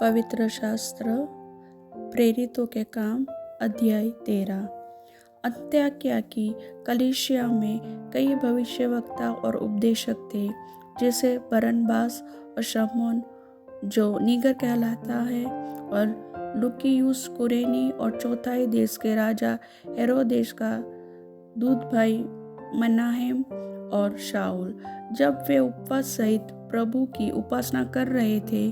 पवित्र शास्त्र प्रेरितों के काम अध्याय 13। अंत्योक्या की कलीसिया में कई भविष्यवक्ता और उपदेशक थे, जैसे बरनबास और शमौन जो नीगर कहलाता है, और लुकियुस कुरेनी, और चौथाई देश के राजा हेरोदेस का दूध भाई मनाहेम और शाऊल। जब वे उपवास सहित प्रभु की उपासना कर रहे थे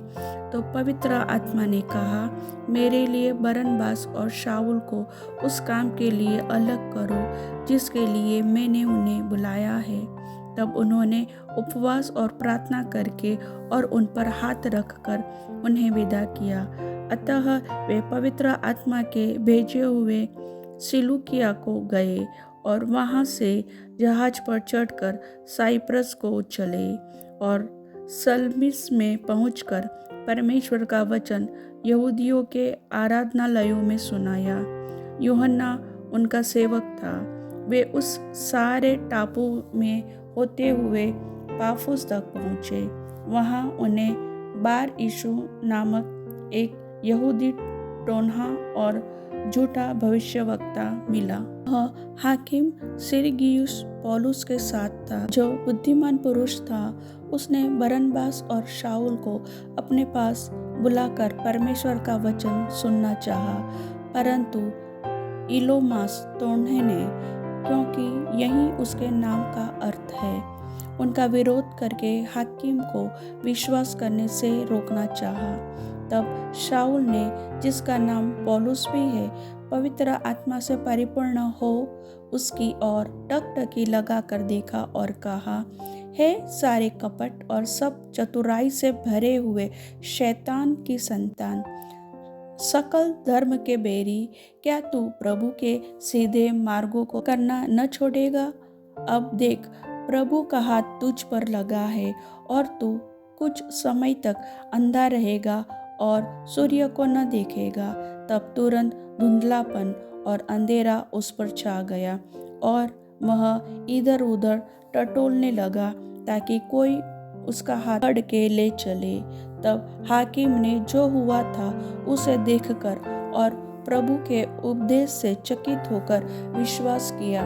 तो पवित्र आत्मा ने कहा, मेरे लिए बरनबास और शाऊल को उस काम के लिए अलग करो जिसके लिए मैंने उन्हें बुलाया है। तब उन्होंने उपवास और प्रार्थना करके और उन पर हाथ रखकर उन्हें विदा किया। अतः वे पवित्र आत्मा के भेजे हुए सिलूकिया को गए और वहां से जहाज पर चढ़कर साइप्रस को चले और सलमिस में पहुंचकर परमेश्वर का वचन यहूदियों के आराधनालयों में सुनाया। यूहन्ना उनका सेवक था। वे उस सारे टापू में होते हुए पाफुस तक पहुँचे। वहाँ उन्हें बार यीशु नामक एक यहूदी टोन्हा और झूठा भविष्यवक्ता मिला। वह हाकिम सिरगियुस पौलुस के साथ था, जो बुद्धिमान पुरुष था। उसने बरनबास और शाऊल को अपने पास बुलाकर परमेश्वर का वचन सुनना चाहा, परंतु इलोमास तोड़ने ने, क्योंकि यही उसके नाम का अर्थ है, उनका विरोध करके हाकिम को विश्वास करने से रोकना चाहा। तब शाऊल ने, जिसका नाम पौलुस भी है, पवित्र आत्मा से परिपूर्ण हो उसकी ओर टकटकी लगाकर देखा और कहा, हे सारे कपट और सब चतुराई से भरे हुए शैतान की संतान, सकल धर्म के बैरी, क्या तू प्रभु के सीधे मार्गों को करना न छोड़ेगा? अब देख, प्रभु का हाथ तुझ पर लगा है और तू कुछ समय तक अंधा रहेगा और सूर्य को न देखेगा। तब तुरंत धुंधलापन और अंधेरा उस पर छा गया और वह इधर उधर टटोलने लगा ताकि कोई उसका हाथ पकड़ के ले चले। तब हाकिम ने जो हुआ था उसे देखकर और प्रभु के उपदेश से चकित होकर विश्वास किया।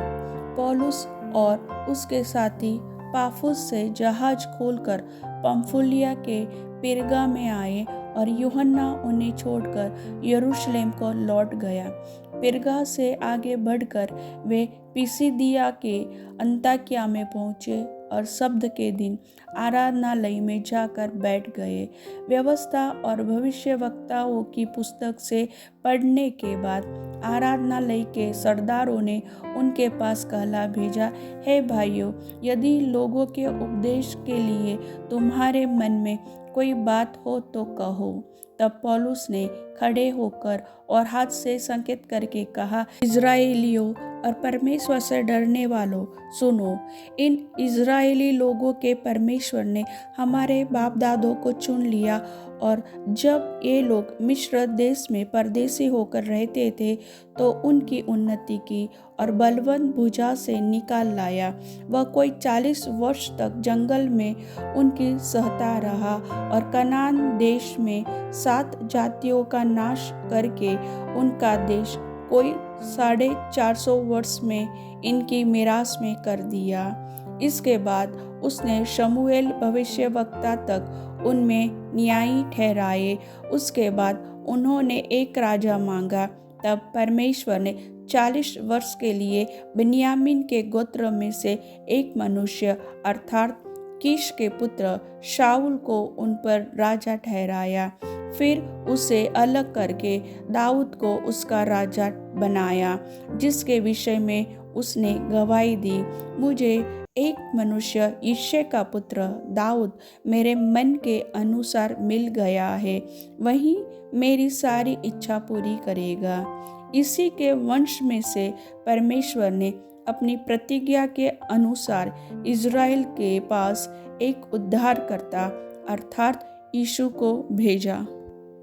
पौलुस और उसके साथी पाफुस से जहाज खोलकर पंफुलिया के पिरगा में आए और यूहन्ना उन्हें छोड़कर यरूशलेम को लौट गया। पिरगा से आगे बढ़कर वे पिसिदिया के अंताकिया में पहुंचे और सब्त के दिन आराधनालय में जाकर बैठ गए। व्यवस्था और भविष्यवक्ताओं की पुस्तक से पढ़ने के बाद आराधनालय के सरदारों ने उनके पास कहला भेजा, हे भाइयों, यदि लोगों के उपदेश के लिए तुम्हारे मन में कोई बात हो तो कहो। तब पौलुस ने खड़े होकर और हाथ से संकेत करके कहा, इजराइलियों और परमेश्वर से डरने वालों, सुनो। इन इजरायली लोगों के परमेश्वर ने हमारे बाप दादों को चुन लिया, और जब ये लोग मिस्र देश में परदेसी होकर रहते थे तो उनकी उन्नति की और बलवंत भुजा से निकाल लाया। वह कोई 40 वर्ष तक जंगल में उनकी सहता रहा और कनान देश में 7 जातियों का नाश करके उनका देश कोई 450 वर्ष में इनकी मिरास में कर दिया। इसके बाद उसने शमूएल भविष्यवक्ता तक उनमें न्यायी ठहराए। उसके बाद उन्होंने एक राजा मांगा। तब परमेश्वर ने 40 वर्ष के लिए बिन्यामीन के गोत्र में से एक मनुष्य अर्थात कीश के पुत्र शाऊल को उन पर राजा ठहराया। फिर उसे अलग करके दाऊद को उसका राजा बनाया, जिसके विषय में उसने गवाही दी, मुझे एक मनुष्य यिशै का पुत्र दाऊद मेरे मन के अनुसार मिल गया है, वही मेरी सारी इच्छा पूरी करेगा। इसी के वंश में से परमेश्वर ने अपनी प्रतिज्ञा के अनुसार इज़राइल के पास एक उद्धारकर्ता अर्थात यीशु को भेजा,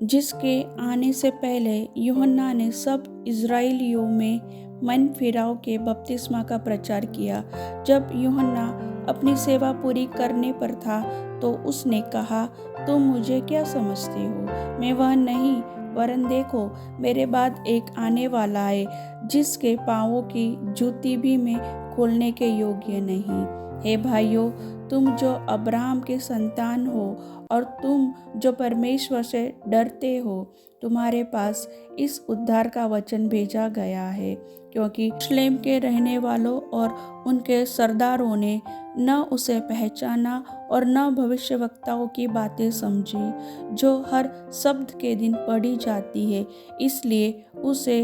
जिसके आने से पहले यूहन्ना ने सब इज़राइलियों में मन फिराव के बपतिस्मा का प्रचार किया। जब यूहन्ना अपनी सेवा पूरी करने पर था तो उसने कहा, तुम मुझे क्या समझते हो? मैं वह नहीं, वरन देखो, मेरे बाद एक आने वाला है जिसके पाँवों की जूती भी मैं खोलने के योग्य नहीं। हे भाइयों, तुम जो अब्राहम के संतान हो और तुम जो परमेश्वर से डरते हो, तुम्हारे पास इस उद्धार का वचन भेजा गया है, क्योंकि यरूशलेम के रहने वालों और उनके सरदारों ने न उसे पहचाना और न भविष्यवक्ताओं की बातें समझी जो हर शब्द के दिन पढ़ी जाती है। इसलिए उसे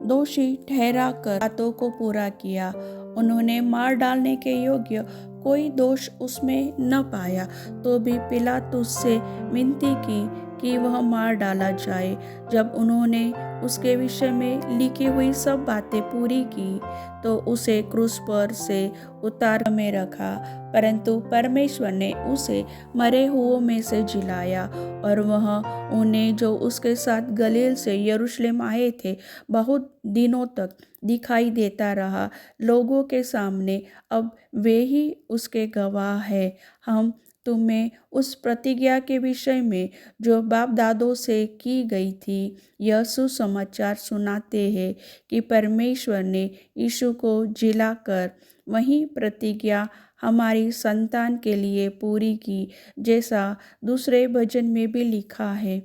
दोषी ठहरा कर बातों को पूरा किया। उन्होंने मार डालने के योग्य कोई दोष उसमें न पाया, तो भी पिलातुस से विनती की कि वह मार डाला जाए। जब उन्होंने उसके विषय में लिखी हुई सब बातें पूरी की तो उसे क्रूस पर से उतार में रखा, परंतु परमेश्वर ने उसे मरे हुओं में से जिलाया और वह उन्हें जो उसके साथ गलील से यरूशलेम आए थे बहुत दिनों तक दिखाई देता रहा। लोगों के सामने अब वे ही उसके गवाह हैं। हम तुम्हें उस प्रतिज्ञा के विषय में जो बाप दादों से की गई थी यह सुसमाचार सुनाते हैं कि परमेश्वर ने यीशु को जिलाकर वही प्रतिज्ञा हमारी संतान के लिए पूरी की, जैसा दूसरे भजन में भी लिखा है,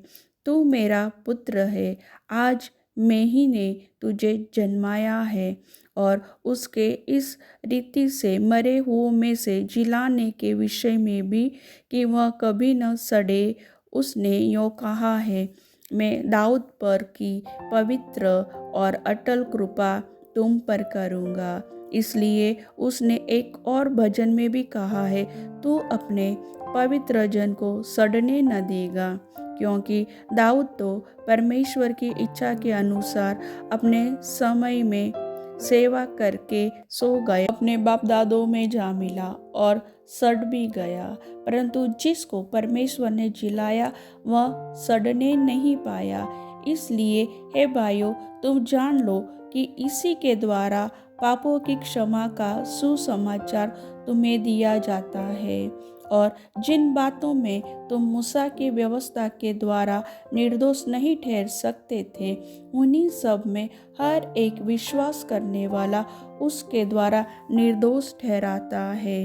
तू मेरा पुत्र है, आज मैं ही ने तुझे जन्माया है। और उसके इस रीति से मरे हुओं में से जिलाने के विषय में भी कि वह कभी न सड़े, उसने यों कहा है, मैं दाऊद पर की पवित्र और अटल कृपा तुम पर करूँगा। इसलिए उसने एक और भजन में भी कहा है, तू अपने पवित्र जन को सड़ने न देगा, क्योंकि दाऊद तो परमेश्वर की इच्छा के अनुसार अपने समय में सेवा करके सो गया, अपने बाप दादों में जा मिला और सड़ भी गया, परंतु जिसको परमेश्वर ने जिलाया वह सड़ने नहीं पाया। इसलिए हे भाइयों, तुम जान लो कि इसी के द्वारा पापों की क्षमा का सुसमाचार तुम्हें दिया जाता है। और जिन बातों में तुम मूसा की व्यवस्था के द्वारा निर्दोष नहीं ठहर सकते थे, उन्हीं सब में हर एक विश्वास करने वाला उसके द्वारा निर्दोष ठहराता है।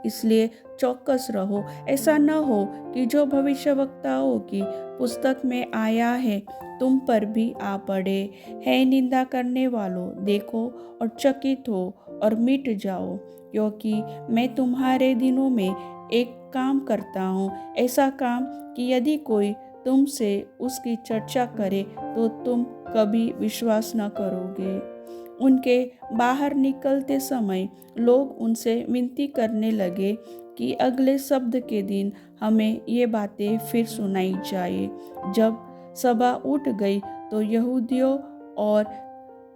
इसलिए चौकस रहो, ऐसा न हो कि जो भविष्यवक्ताओं की पुस्तक में आया है तुम पर भी आ पड़े। है निंदा करने वालों, देखो और चकित हो और मिट जाओ, क्योंकि मैं तुम्हारे दिनों में एक काम करता हूँ, ऐसा काम कि यदि कोई तुमसे उसकी चर्चा करे तो तुम कभी विश्वास न करोगे। उनके बाहर निकलते समय लोग उनसे विनती करने लगे कि अगले शब्द के दिन हमें ये बातें फिर सुनाई जाए। जब सभा उठ गई तो यहूदियों और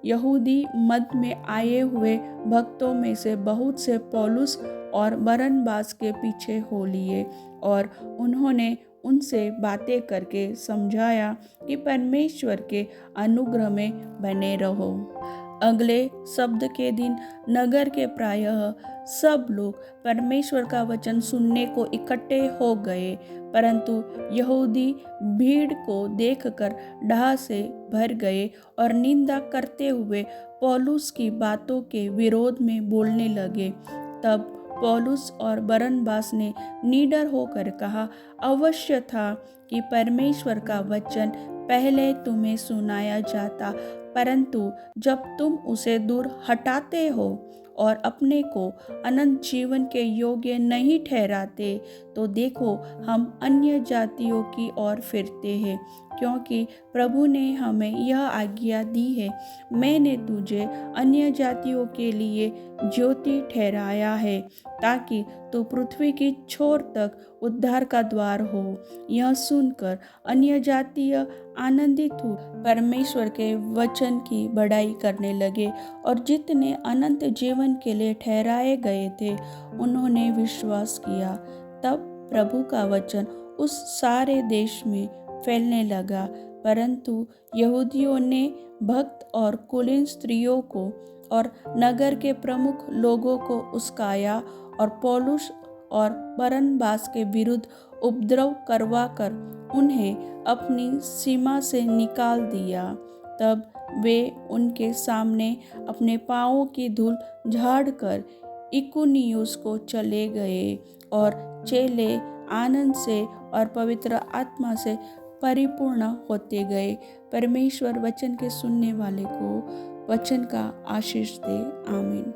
यहूदी मत में आए हुए भक्तों में से बहुत से पौलुस और बरनबास के पीछे हो लिए और उन्होंने उनसे बातें करके समझाया कि परमेश्वर के अनुग्रह में बने रहो। अगले शब्द के दिन नगर के प्रायः सब लोग परमेश्वर का वचन सुनने को इकट्ठे हो गए, परंतु यहूदी भीड़ को देखकर डाह से भर गए और निंदा करते हुए पौलुस की बातों के विरोध में बोलने लगे। तब पौलुस और बरनबास ने निडर होकर कहा, अवश्य था कि परमेश्वर का वचन पहले तुम्हें सुनाया जाता, परंतु जब तुम उसे दूर हटाते हो और अपने को अनंत जीवन के योग्य नहीं ठहराते, तो देखो हम अन्य जातियों की ओर फिरते हैं, क्योंकि प्रभु ने हमें यह आज्ञा दी है, मैंने तुझे अन्य जातियों के लिए ज्योति ठहराया है, ताकि तू पृथ्वी की छोर तक उद्धार का द्वार हो। यह सुनकर अन्य जातीय आनंदित हो परमेश्वर के वचन की बड़ाई करने लगे और जितने अनंत जीवन के लिए ठहराए गए थे उन्होंने विश्वास किया। तब प्रभु का वचन उस सारे देश में फैलने लगा, परंतु यहूदियों ने भक्त और कुलीन स्त्रियों को और नगर के प्रमुख लोगों को उस्काया और पौलुस और बरनबास के विरुद्ध उपद्रव करवाकर उन्हें अपनी सीमा से निकाल दिया। तब वे उनके सामने अपने पाँवों की धूल झाड़कर इकुनियुस को चले गए और चेले आनंद से और पवित्र आत्मा से परिपूर्ण होते गए। परमेश्वर वचन के सुनने वाले को वचन का आशीष दे। आमीन।